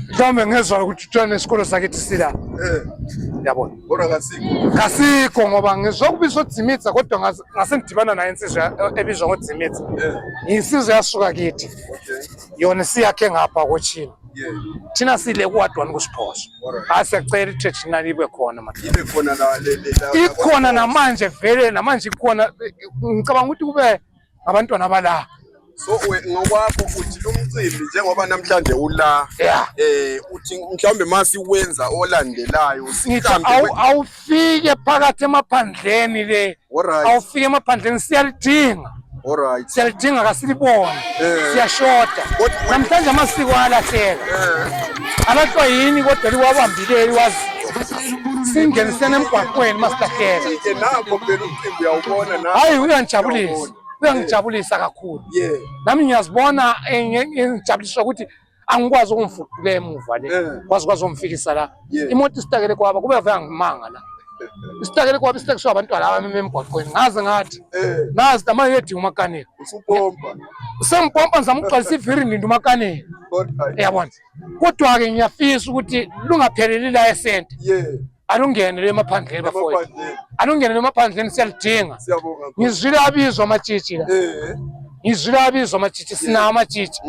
mhlawumbe ngezwa ukuthi utshana isikolo sakithi sila yabona kasikho ngoba ngizwa kubizwa Dzimitsa kodwa ngase ngidibana naye insizwa ebizwa ngoDzimitsa insizwa yasuka kithi yona siyakhe ngapha kochini thina sile kuwadwana kusiphoso asiyacela ichurch nali ibe khona manje ikhona namanje vele namanje ikhona ngicabanga ukuthi kube abantwana bala. So ngokwakho uthi lumcimbi njengoba namhlanje ula uthi mhlawumbe masi wenza olandelayo sihambe awufike phakathi emaphandleni le awufike emaphandleni siyalidinga siyalidinga kasilibone siyashota namhlanje amasiko alahleka alahlwa yini kodwa liwabambile liwazi singenisene emgwaqweni masilahleka nako phela umcimbi uyawubona na hayi uyangijabulisa kakhulu nami ngiyazibona ngijabuliswa ukuthi angikwazi ukumfuqula emuva le kwazi umfikisa la imoto isitakele kwaba kube vanga ngimanga la isitakele kwaba isitakiswa abantwana abami emgwaqweni ngaze ngathi nazi manje yedinga umakanika usupompa sempompa ngizama ukuqalisa iviri ndinda umakanika yabona kodwa ke ngiyafisa ukuthi lungapheleli la esente alungene emaphandleni bafowethu alungene emaphandleni siyalidinga ngizwile abizwa amatshitshi la ngizwile abizwa amatshitshi sinawo amatshitshi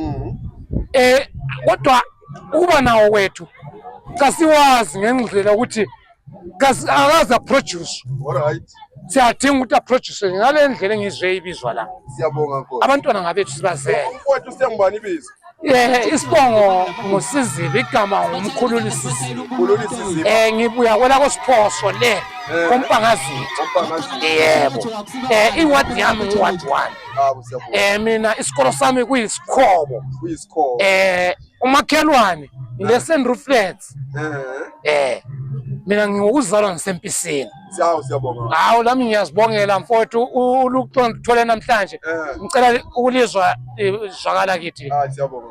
kodwa uba nawo wethu kasiwazi ngengqindlela ukuthi akaza produce siyadinga ukuthi aproduce ngale ndlela engizwe ibizwa la siyabonga nkosi abantwana ngabethu sibazele mfowethu siyangibani ibizo isibongo nguSizile igama ngumkhululi Sizile ngibuya kwela koSiphoso le kompangazini yebo iwadi yami ngiwadi 1 mina isikolo sami kuyisikhobo umakhelwane lesson reflects mina ngikuzalwa ngisempisini siyabonga hawo lami ngiyazibongela mfowethu ulukuthole namhlanje ngicela ukulizwa izwakala kithi siyabonga